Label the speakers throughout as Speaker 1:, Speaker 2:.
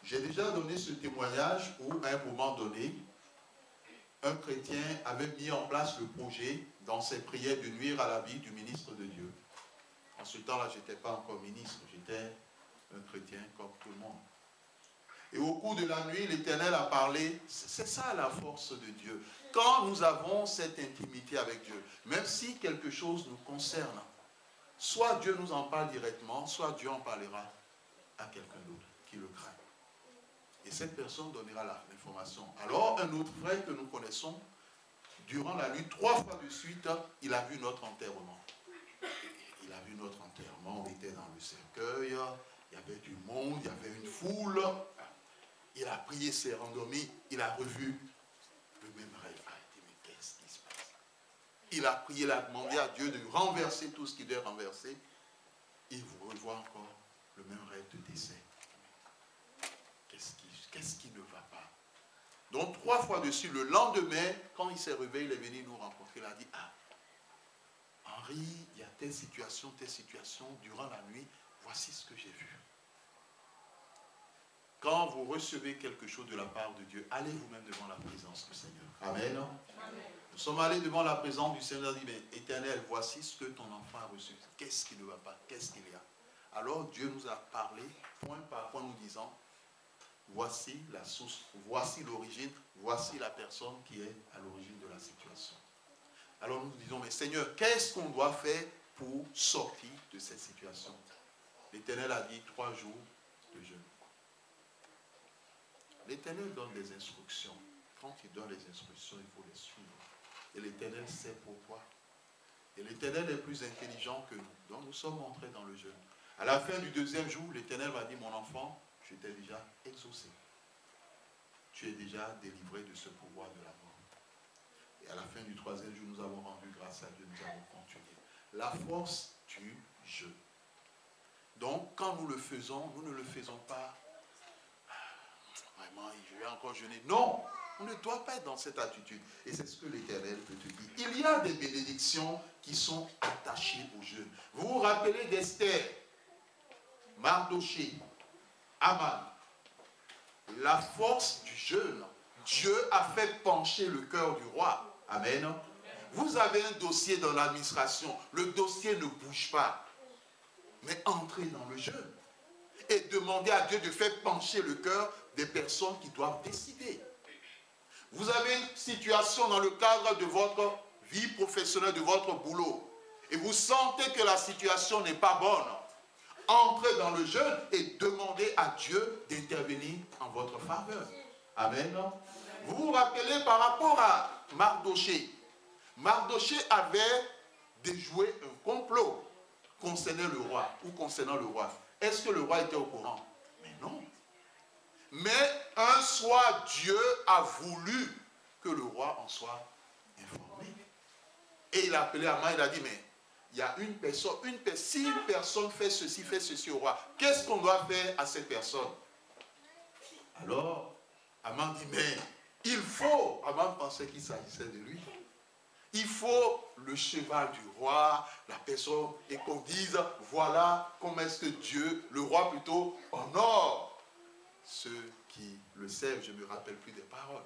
Speaker 1: J'ai déjà donné ce témoignage où, à un moment donné, un chrétien avait mis en place le projet, dans ses prières, de nuire à la vie du ministre de Dieu. En ce temps-là, je n'étais pas encore ministre, j'étais un chrétien comme tout le monde. Et au cours de la nuit, l'Éternel a parlé. C'est ça la force de Dieu. Quand nous avons cette intimité avec Dieu, même si quelque chose nous concerne, soit Dieu nous en parle directement, soit Dieu en parlera à quelqu'un d'autre qui le craint. Et cette personne donnera l'information. Alors, un autre frère que nous connaissons, durant la nuit, 3 fois de suite, il a vu notre enterrement. Il a vu notre enterrement, on était dans le cercueil, il y avait du monde, il y avait une foule. Il a prié, s'est rendormi, il a revu le même rêve. Ah, il dit, mais qu'est-ce qui se passe? Il a prié, il a demandé à Dieu de renverser tout ce qu'il devait renverser. Il vous revoit encore le même rêve de décès. Qu'est-ce qui ne va pas? Donc 3 fois dessus, le lendemain, quand il s'est réveillé, il est venu nous rencontrer. Il a dit, ah, Henri, il y a telle situation, durant la nuit, voici ce que j'ai vu. Quand vous recevez quelque chose de la part de Dieu, allez vous-même devant la présence du Seigneur. Amen. Amen. Nous sommes allés devant la présence du Seigneur et dit, mais Éternel, voici ce que ton enfant a reçu. Qu'est-ce qui ne va pas? Qu'est-ce qu'il y a? Alors Dieu nous a parlé, point par point, nous disant, voici la source, voici l'origine, voici la personne qui est à l'origine de la situation. Alors nous disons, mais Seigneur, qu'est-ce qu'on doit faire pour sortir de cette situation? L'Éternel a dit 3 jours de jeûne. L'Éternel donne des instructions. Quand il donne les instructions, il faut les suivre. Et l'Éternel sait pourquoi. Et l'Éternel est plus intelligent que nous. Donc nous sommes entrés dans le jeûne. À la fin du 2e jour, l'Éternel m'a dit, mon enfant, je t'ai déjà exaucé. Tu es déjà délivré de ce pouvoir de la mort. Et à la fin du 3e jour, nous avons rendu grâce à Dieu, nous avons continué. La force du jeûne. Donc, quand nous le faisons, nous ne le faisons pas. Vraiment, je vais encore jeûner. Non, on ne doit pas être dans cette attitude. Et c'est ce que l'Éternel peut te dire. Il y a des bénédictions qui sont attachées au jeûne. Vous vous rappelez d'Esther, Mardoché, Aman. La force du jeûne. Dieu a fait pencher le cœur du roi. Amen. Vous avez un dossier dans l'administration. Le dossier ne bouge pas. Mais entrez dans le jeûne. Et demandez à Dieu de faire pencher le cœur des personnes qui doivent décider. Vous avez une situation dans le cadre de votre vie professionnelle, de votre boulot, et vous sentez que la situation n'est pas bonne. Entrez dans le jeûne et demandez à Dieu d'intervenir en votre faveur. Amen. Vous vous rappelez par rapport à Mardoché. Mardoché avait déjoué un complot concernant le roi. Est-ce que le roi était au courant? Mais non. Mais un soir, Dieu a voulu que le roi en soit informé. Et il a appelé Aman, il a dit, mais il y a une personne, si une personne fait ceci au roi, qu'est-ce qu'on doit faire à cette personne? Alors, Aman dit, mais il faut, Aman pensait qu'il s'agissait de lui. Il faut le cheval du roi, la personne, et qu'on dise, voilà comment est-ce que Dieu, le roi plutôt, honore ceux qui le servent. Je ne me rappelle plus des paroles.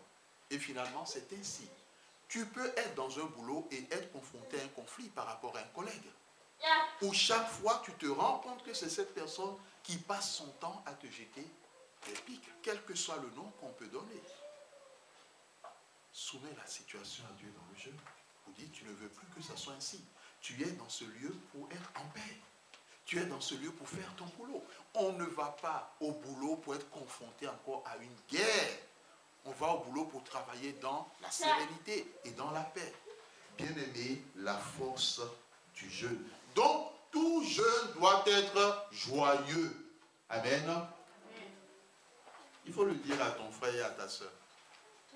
Speaker 1: Et finalement, c'est ainsi. Tu peux être dans un boulot et être confronté à un conflit par rapport à un collègue. Où chaque fois, tu te rends compte que c'est cette personne qui passe son temps à te jeter des piques, quel que soit le nom qu'on peut donner. Soumets la situation à Dieu dans le jeu. Vous dites, tu ne veux plus que ça soit ainsi. Tu es dans ce lieu pour être en paix. Tu es dans ce lieu pour faire ton boulot. On ne va pas au boulot pour être confronté encore à une guerre. On va au boulot pour travailler dans la sérénité et dans la paix. Bien-aimé, la force du jeûne. Donc, tout jeûne doit être joyeux. Amen. Il faut le dire à ton frère et à ta soeur.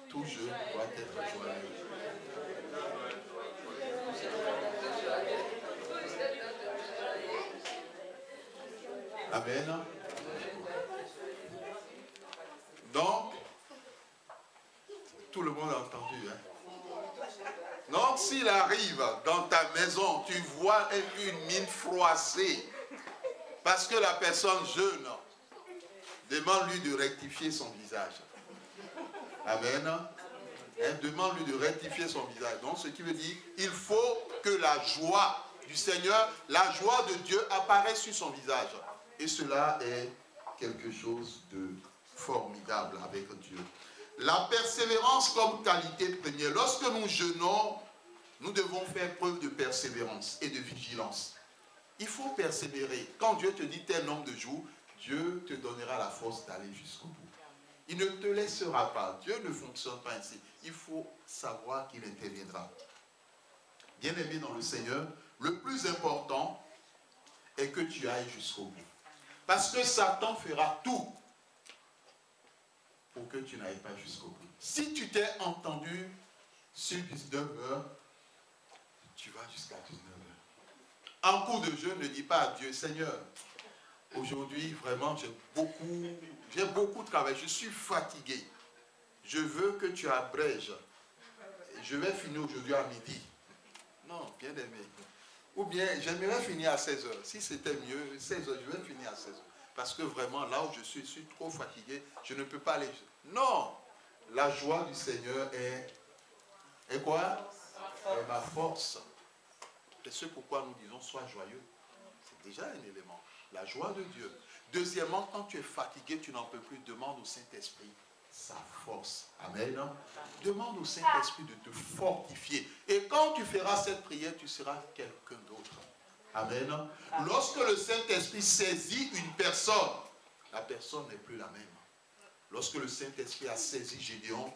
Speaker 1: Tout jeûne doit être joyeux. Amen. Donc, tout le monde a entendu. Donc, s'il arrive dans ta maison, tu vois une mine froissée, parce que la personne jeûne, Demande-lui de rectifier son visage. Amen. Demande-lui de rectifier son visage. Donc, ce qui veut dire, il faut que la joie du Seigneur, la joie de Dieu apparaisse sur son visage. Et cela est quelque chose de formidable avec Dieu. La persévérance comme qualité première. Lorsque nous jeûnons, nous devons faire preuve de persévérance et de vigilance. Il faut persévérer. Quand Dieu te dit tel nombre de jours, Dieu te donnera la force d'aller jusqu'au bout. Il ne te laissera pas. Dieu ne fonctionne pas ainsi. Il faut savoir qu'il interviendra. Bien-aimé dans le Seigneur, le plus important est que tu ailles jusqu'au bout. Parce que Satan fera tout pour que tu n'ailles pas jusqu'au bout. Si tu t'es entendu sur 19h, tu vas jusqu'à 19h. En cours de jeûne, ne dis pas à Dieu, Seigneur, aujourd'hui, vraiment, j'ai beaucoup travaillé, je suis fatigué. Je veux que tu abrèges. Je vais finir aujourd'hui à midi. Non, bien aimé. Ou bien, j'aimerais finir à 16h. Si c'était mieux, 16h, je vais finir à 16h. Parce que vraiment, là où je suis trop fatigué, je ne peux pas aller. Non, la joie du Seigneur est quoi? Est ma force. C'est ce pourquoi nous disons, sois joyeux. C'est déjà un élément. La joie de Dieu. Deuxièmement, quand tu es fatigué, tu n'en peux plus, demande au Saint-Esprit sa force. Amen. Demande au Saint-Esprit de te fortifier. Et quand tu feras cette prière, tu seras quelqu'un d'autre. Amen. Lorsque le Saint-Esprit saisit une personne, la personne n'est plus la même. Lorsque le Saint-Esprit a saisi Gédéon,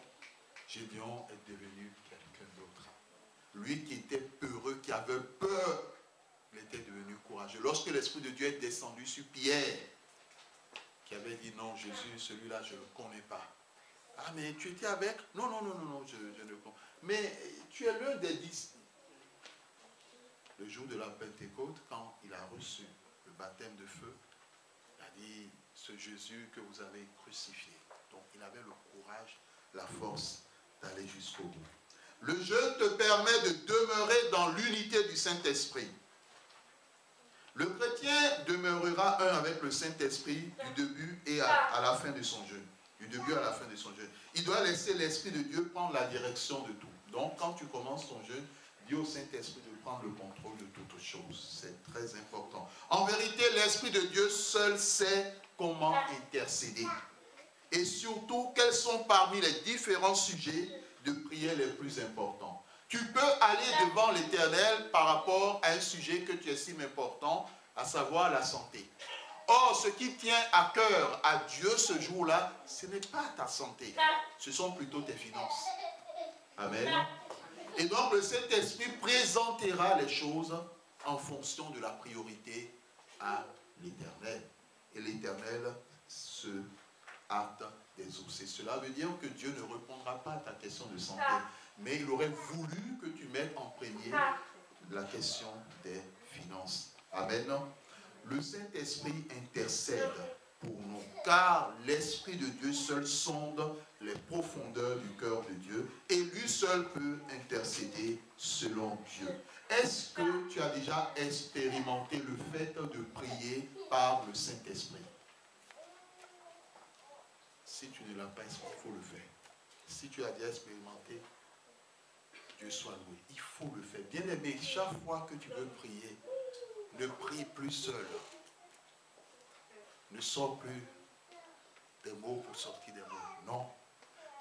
Speaker 1: Gédéon est devenu quelqu'un d'autre. Lui qui était peureux, qui avait peur, il était devenu courageux. Lorsque l'Esprit de Dieu est descendu sur Pierre, qui avait dit non, Jésus, celui-là, je ne le connais pas. Ah, mais tu étais avec? Non, je ne le connais pas. Mais tu es l'un des 10. Le jour de la Pentecôte, quand il a reçu le baptême de feu, il a dit, ce Jésus que vous avez crucifié. Donc, il avait le courage, la force d'aller jusqu'au bout. Le jeûne te permet de demeurer dans l'unité du Saint-Esprit. Le chrétien demeurera un avec le Saint-Esprit du début et à la fin de son jeûne. Du début à la fin de son jeûne. Il doit laisser l'Esprit de Dieu prendre la direction de tout. Donc, quand tu commences ton jeûne, dis au Saint-Esprit de prendre le contrôle de toutes choses. C'est très important. En vérité, l'Esprit de Dieu seul sait comment intercéder. Et surtout, quels sont parmi les différents sujets de prière les plus importants. Tu peux aller devant l'Éternel par rapport à un sujet que tu estimes important, à savoir la santé. Or, ce qui tient à cœur à Dieu ce jour-là, ce n'est pas ta santé, ce sont plutôt tes finances. Amen. Et donc, le Saint-Esprit présentera les choses en fonction de la priorité à l'Éternel. Et l'Éternel se hâte d'exaucer. Cela veut dire que Dieu ne répondra pas à ta question de santé, mais il aurait voulu que tu mettes en premier la question des finances. Amen. Le Saint-Esprit intercède pour nous, car l'Esprit de Dieu seul sonde les profondeurs du cœur de Dieu, et lui seul peut intercéder selon Dieu. Est-ce que tu as déjà expérimenté le fait de prier par le Saint-Esprit? Si tu ne l'as pas expérimenté, il faut le faire. Si tu as déjà expérimenté, Dieu soit loué. Il faut le faire. Bien aimé, chaque fois que tu veux prier, ne prie plus seul. Ne sors plus des mots pour sortir des mots. Non.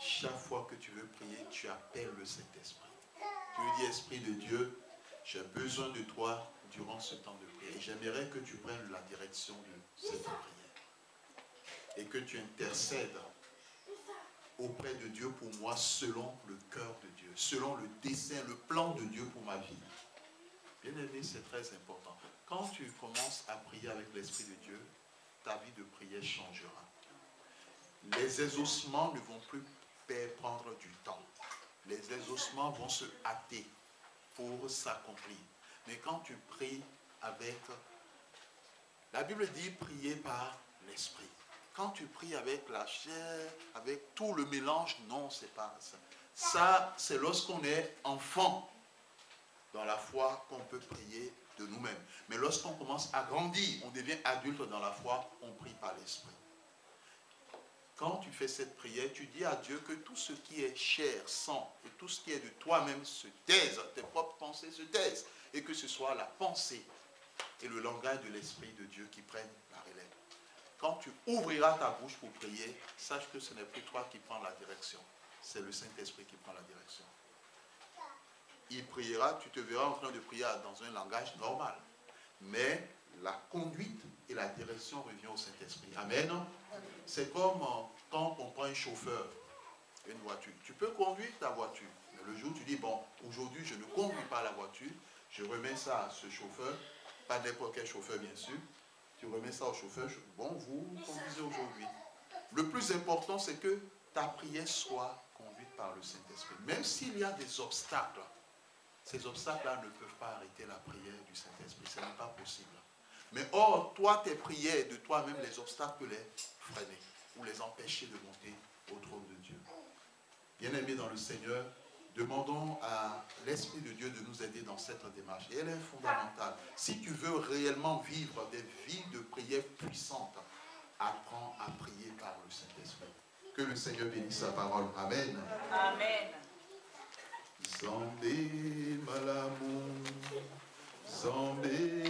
Speaker 1: Chaque fois que tu veux prier, tu appelles le Saint-Esprit. Tu lui dis, Esprit de Dieu, j'ai besoin de toi durant ce temps de prière. Et j'aimerais que tu prennes la direction de cette prière. Et que tu intercèdes auprès de Dieu pour moi selon le cœur de Dieu, selon le dessein, le plan de Dieu pour ma vie. Bien aimé, c'est très important. Quand tu commences à prier avec l'Esprit de Dieu, ta vie de prière changera. Les exaucements ne vont plus prendre du temps. Les exaucements vont se hâter pour s'accomplir. Mais quand tu pries avec... La Bible dit prier par l'Esprit. Quand tu pries avec la chair, avec tout le mélange, non, c'est pas ça. Ça, c'est lorsqu'on est enfant dans la foi qu'on peut prier de nous-mêmes. Mais lorsqu'on commence à grandir, on devient adulte dans la foi, on prie par l'Esprit. quand tu fais cette prière, tu dis à Dieu que tout ce qui est chair, sang, et tout ce qui est de toi-même se taise, tes propres pensées se taisent, et que ce soit la pensée et le langage de l'Esprit de Dieu qui prennent la relève. Quand tu ouvriras ta bouche pour prier, sache que ce n'est plus toi qui prends la direction, c'est le Saint-Esprit qui prend la direction. Il priera, tu te verras en train de prier dans un langage normal, mais la conduite et la direction revient au Saint-Esprit. Amen. C'est comme quand on prend un chauffeur, une voiture. Tu peux conduire ta voiture, mais le jour où tu dis, bon, aujourd'hui je ne conduis pas la voiture, je remets ça à ce chauffeur, pas n'importe quel chauffeur bien sûr, tu remets ça au chauffeur, bon, vous conduisez aujourd'hui. Le plus important, c'est que ta prière soit conduite par le Saint-Esprit. Même s'il y a des obstacles, ces obstacles-là ne peuvent pas arrêter la prière du Saint-Esprit. Ce n'est pas possible. Mais or, toi, tes prières de toi-même, les obstacles peuvent les freiner ou les empêcher de monter au trône de Dieu. Bien-aimés dans le Seigneur, demandons à l'Esprit de Dieu de nous aider dans cette démarche. Et elle est fondamentale. Si tu veux réellement vivre des vies de prière puissantes, apprends à prier par le Saint-Esprit. Que le Seigneur bénisse sa parole. Amen.
Speaker 2: Amen.
Speaker 1: Zambé malamu, Zambé